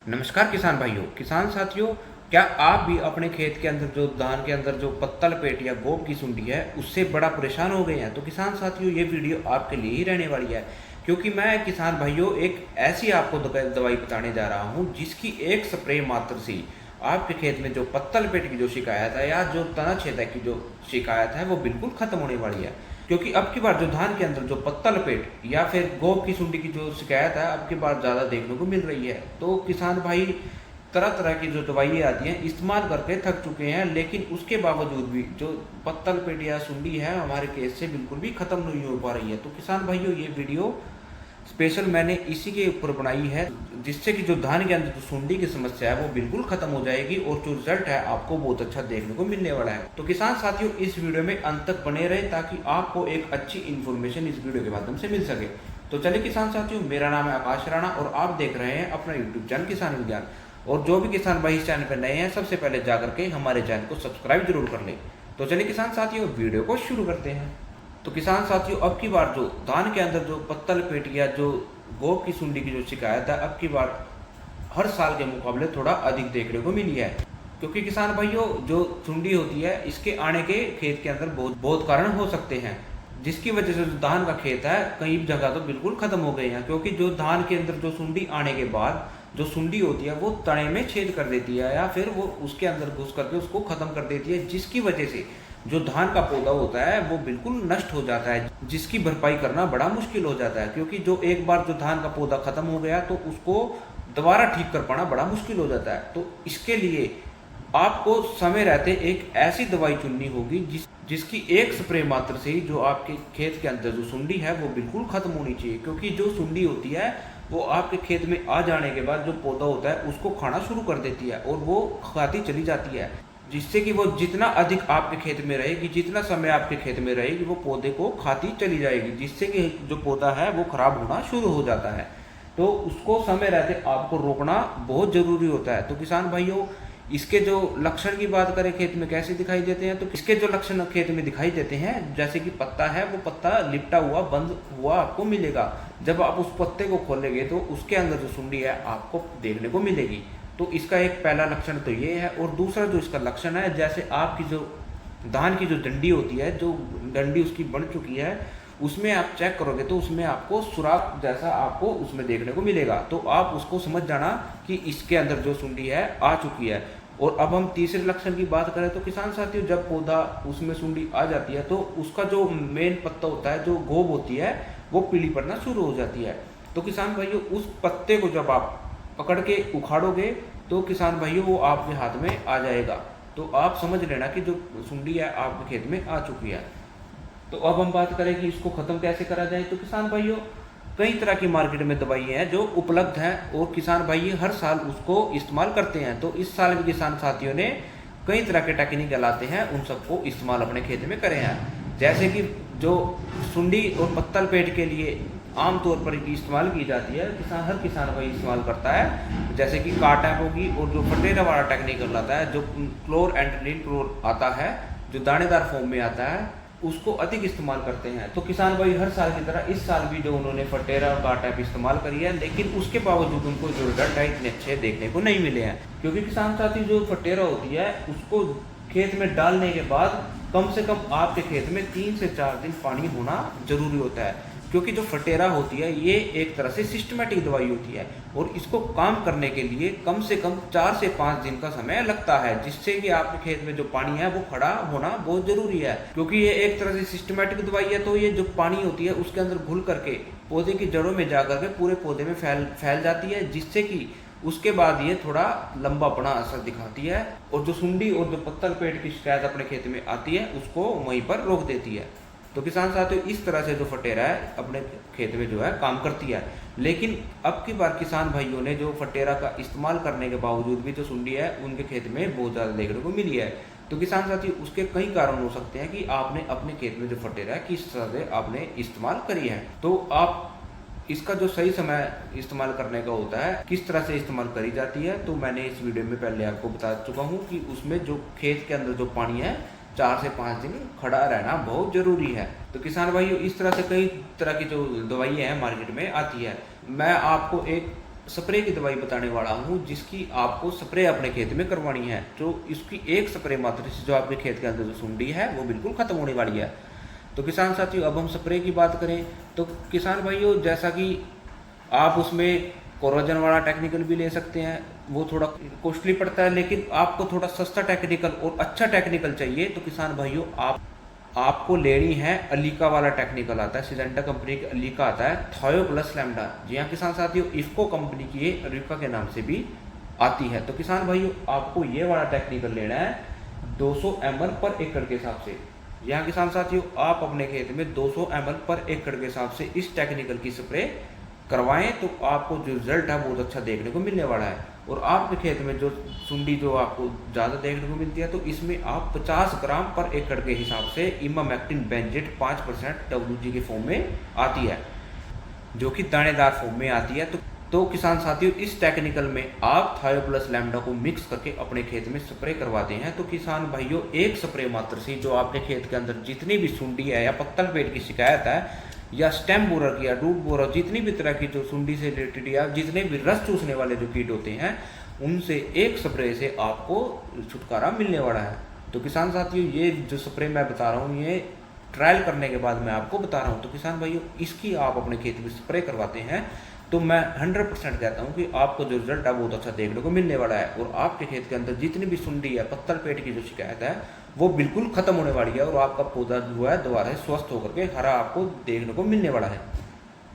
नमस्कार किसान भाइयों, किसान साथियों। क्या आप भी अपने खेत के अंदर जो धान के अंदर जो पत्ता लपेट या गोब की सुंडी है उससे बड़ा परेशान हो गए हैं? तो किसान साथियों, ये वीडियो आपके लिए ही रहने वाली है, क्योंकि मैं किसान भाइयों एक ऐसी आपको दवाई बताने जा रहा हूं जिसकी एक स्प्रे मात्र से आपके खेत में जो पत्ता लपेट की जो शिकायत है या जो तना छेदक की जो शिकायत है वो बिल्कुल खत्म होने वाली है। क्योंकि अब की बार जो धान के अंदर जो पत्ता लपेट या फिर गोब की सुंडी की जो शिकायत है अब की बार ज़्यादा देखने को मिल रही है। तो किसान भाई तरह तरह की जो दवाइयाँ आती हैं इस्तेमाल करके थक चुके हैं, लेकिन उसके बावजूद भी जो पत्ता लपेट या सुंडी है हमारे केस से बिल्कुल भी ख़त्म नहीं हो पा रही है। तो किसान भाइयों, ये वीडियो स्पेशल मैंने इसी के ऊपर बनाई है, जिससे कि जो धान के अंदर जो सुंडी की समस्या है वो बिल्कुल खत्म हो जाएगी और जो रिजल्ट है आपको बहुत अच्छा देखने को मिलने वाला है। तो किसान साथियों, इस वीडियो में अंत तक बने रहे ताकि आपको एक अच्छी इन्फॉर्मेशन इस वीडियो के माध्यम से मिल सके। तो चलिए किसान साथियों, मेरा नाम है आकाश राणा और आप देख रहे हैं अपना यूट्यूब चैनल किसान विज्ञान। और जो भी किसान भाई इस चैनल पर नए हैं, सबसे पहले जाकर के हमारे चैनल को सब्सक्राइब जरूर कर लें। तो चलिए किसान साथियों, वीडियो को शुरू करते हैं। तो किसान साथियों, अब की बार जो धान के अंदर जो पत्ता लपेट या जो गोब की सुंडी की जो शिकायत है अब की बार हर साल के मुकाबले थोड़ा अधिक देखने को मिली है। क्योंकि किसान भाइयों, जो सुंडी होती है इसके आने के खेत के अंदर बहुत बहुत कारण हो सकते हैं, जिसकी वजह से जो धान का खेत है कई जगह तो बिल्कुल खत्म हो गए हैं। क्योंकि जो धान के अंदर जो सुंडी आने के बाद जो सुंडी होती है वो तने में छेद कर देती है या फिर वो उसके अंदर घुस करके उसको खत्म कर देती है, जिसकी वजह से जो धान का पौधा होता है वो बिल्कुल नष्ट हो जाता है, जिसकी भरपाई करना बड़ा मुश्किल हो जाता है। क्योंकि जो एक बार जो धान का पौधा खत्म हो गया तो उसको दोबारा ठीक कर पाना बड़ा मुश्किल हो जाता है। तो इसके लिए आपको समय रहते एक ऐसी दवाई चुननी होगी जिसकी एक स्प्रे मात्र से ही जो आपके खेत के अंदर जो सुंडी है वो बिल्कुल खत्म होनी चाहिए। क्योंकि जो सुंडी होती है वो आपके खेत में आ जाने के बाद जो पौधा होता है उसको खाना शुरू कर देती है और वो खाती चली जाती है, जिससे कि वो जितना अधिक आपके खेत में रहेगी, जितना समय आपके खेत में रहेगी, वो पौधे को खाती चली जाएगी, जिससे कि जो पौधा है वो खराब होना शुरू हो जाता है। तो उसको समय रहते आपको रोकना बहुत ज़रूरी होता है। तो किसान भाइयों, इसके जो लक्षण की बात करें खेत में कैसे दिखाई देते हैं, तो इसके जो लक्षण खेत में दिखाई देते हैं, जैसे कि पत्ता है वो पत्ता लिपटा हुआ बंद हुआ आपको मिलेगा। जब आप उस पत्ते को खोलेंगे तो उसके अंदर जो सुंडी है आपको देखने को मिलेगी। तो इसका एक पहला लक्षण तो ये है। और दूसरा जो इसका लक्षण है, जैसे आपकी जो धान की जो डंडी होती है, जो डंडी उसकी बन चुकी है, उसमें आप चेक करोगे तो उसमें आपको सुराख जैसा आपको उसमें देखने को मिलेगा। तो आप उसको समझ जाना कि इसके अंदर जो सुंडी है आ चुकी है। और अब हम तीसरे लक्षण की बात करें तो किसान साथियों, जब पौधा उसमें सुंडी आ जाती है तो उसका जो मेन पत्ता होता है, जो गोब होती है, वो पीली पड़ना शुरू हो जाती है। तो किसान भाइयों, उस पत्ते को जब आप पकड़ के उखाड़ोगे तो किसान भाइयों वो आपके हाथ में आ जाएगा। तो आप समझ लेना कि जो सुंडी है आपके खेत में आ चुकी है। तो अब हम बात करें कि इसको ख़त्म कैसे करा जाए। तो किसान भाइयों, कई तरह की मार्केट में दवाइयाँ हैं जो उपलब्ध हैं और किसान भाई हर साल उसको इस्तेमाल करते हैं। तो इस साल भी किसान साथियों ने कई तरह के टेक्निक लाते हैं, उन सबको इस्तेमाल अपने खेत में करे हैं। जैसे कि जो सुंडी और पत्ता लपेट के लिए आमतौर पर इस्तेमाल की जाती है, हर किसान भाई इस्तेमाल करता है, जैसे कि कार्टैप होगी और जो फटेरा वाला टेक्निक लाता है, जो क्लोर एंड क्लोर आता है, जो दानेदार फॉर्म में आता है, उसको अधिक इस्तेमाल करते हैं। तो किसान भाई हर साल की तरह इस साल भी जो उन्होंने फटेरा और कार्टैप इस्तेमाल करी है, लेकिन उसके बावजूद उनको जो रिजल्ट है इतने अच्छे देखने को नहीं मिले हैं। क्योंकि किसान साथी, जो फटेरा होती है उसको खेत में डालने के बाद कम से कम आपके खेत में 3 से 4 दिन पानी होना जरूरी होता है। क्योंकि जो फटेरा होती है ये एक तरह से सिस्टमेटिक दवाई होती है और इसको काम करने के लिए कम से कम 4 से 5 दिन का समय लगता है, जिससे कि आपके खेत में जो पानी है वो खड़ा होना बहुत जरूरी है। क्योंकि ये एक तरह से सिस्टमेटिक दवाई है, तो ये जो पानी होती है उसके अंदर घुल करके पौधे की जड़ों में जा करके पूरे पौधे में फैल जाती है, जिससे कि उसके बाद ये थोड़ा लंबा बड़ा असर दिखाती है और जो सुंडी और जो पत्ता लपेट की शिकायत अपने खेत में आती है उसको वहीं पर रोक देती है। तो किसान साथियों, इस तरह से जो फटेरा है अपने खेत में जो है काम करती है। लेकिन अब की बार किसान भाइयों ने जो फटेरा का इस्तेमाल करने के बावजूद भी जो सुंडी है उनके खेत में बहुत ज़्यादा देखने को मिली है। तो किसान साथियों, उसके कई कारण हो सकते हैं कि आपने अपने खेत में जो फटेरा है किस तरह से आपने इस्तेमाल करी है। तो आप इसका जो सही समय इस्तेमाल करने का होता है, किस तरह से इस्तेमाल करी जाती है, तो मैंने इस वीडियो में पहले आपको बता चुका हूँ कि उसमें जो खेत के अंदर जो पानी है 4 से 5 दिन खड़ा रहना बहुत ज़रूरी है। तो किसान भाइयों, इस तरह से कई तरह की जो दवाइयाँ हैं मार्केट में आती है। मैं आपको एक स्प्रे की दवाई बताने वाला हूँ जिसकी आपको स्प्रे अपने खेत में करवानी है। तो इसकी एक स्प्रे मात्र से जो आपके खेत के अंदर जो सुंडी है वो बिल्कुल ख़त्म होने वाली है। तो किसान साथियों, अब हम स्प्रे की बात करें तो किसान भाइयों, जैसा कि आप उसमें कोरोजन वाला टेक्निकल भी ले सकते हैं, वो थोड़ा कॉस्टली पड़ता है, लेकिन आपको थोड़ा सस्ता टेक्निकल और अच्छा टेक्निकल चाहिए तो किसान भाइयों आपको लेनी है अलीका वाला टेक्निकल आता है, सिजेंटा कंपनी का अलीका आता है, थायो प्लस लैम्डा। जी हाँ किसान साथियों, इफ्को कंपनी की ये अलीका के नाम से भी आती है। तो किसान भाइयों, आपको ये वाला टेक्निकल लेना है 200 ml पर एकड़ के हिसाब से। यहाँ किसान साथियों, आप अपने खेत में 200 ml पर एकड़ के हिसाब से इस टेक्निकल की स्प्रे करवाएं तो आपको जो रिजल्ट है बहुत अच्छा देखने को मिलने वाला है। और आपके खेत में जो सुंडी जो आपको ज़्यादा देखने को मिलती है तो इसमें आप 50 ग्राम पर एकड़ के हिसाब से इमामेक्टिन बेंजेट 5% WG के फॉर्म में आती है, जो कि दानेदार फॉर्म में आती है। तो किसान साथियों, इस टेक्निकल में आप थायो प्लस लैम्डा को मिक्स करके अपने खेत में स्प्रे करवाते हैं तो किसान भाइयों, एक स्प्रे मात्र से जो आपके खेत के अंदर जितनी भी सुंडी है या पत्तल पेट की शिकायत है या स्टेम बोरर की या रूट बोरर, जितनी भी तरह की जो सुंडी से रिलेटेड या जितने भी रस चूसने वाले जो कीट होते हैं, उनसे एक स्प्रे से आपको छुटकारा मिलने वाला है। तो किसान साथियों, ये जो स्प्रे मैं बता रहा हूँ ये ट्रायल करने के बाद मैं आपको बता रहा हूँ। तो किसान भाइयों, इसकी आप अपने खेत में स्प्रे करवाते हैं तो मैं 100% कहता हूँ कि आपको जो रिजल्ट है बहुत अच्छा देखने को मिलने वाला है और आपके खेत के अंदर जितनी भी सुंडी है, पत्तल पेट की जो शिकायत है वो बिल्कुल खत्म होने वाली है और आपका पौधा जो है दोबारा स्वस्थ होकर के हरा आपको देखने को मिलने वाला है।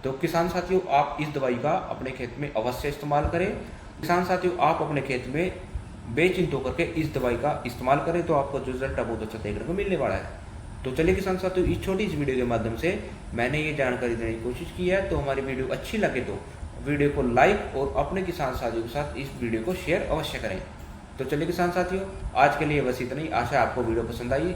तो किसान साथियों, आप इस दवाई का अपने खेत में अवश्य इस्तेमाल करें। किसान साथियों, आप अपने खेत में बेचिंत होकर के इस दवाई का इस्तेमाल करें तो आपको जो रिजल्ट है बहुत अच्छा देखने को मिलने वाला है। तो चलिए किसान साथियों, इस छोटी सी वीडियो के माध्यम से मैंने ये जानकारी देने की कोशिश की है। तो हमारी वीडियो अच्छी लगे तो वीडियो को लाइक और अपने किसान साथियों के साथ इस वीडियो को शेयर अवश्य करें। तो चलिए किसान साथियों, आज के लिए बस इतना ही। आशा आपको वीडियो पसंद आई।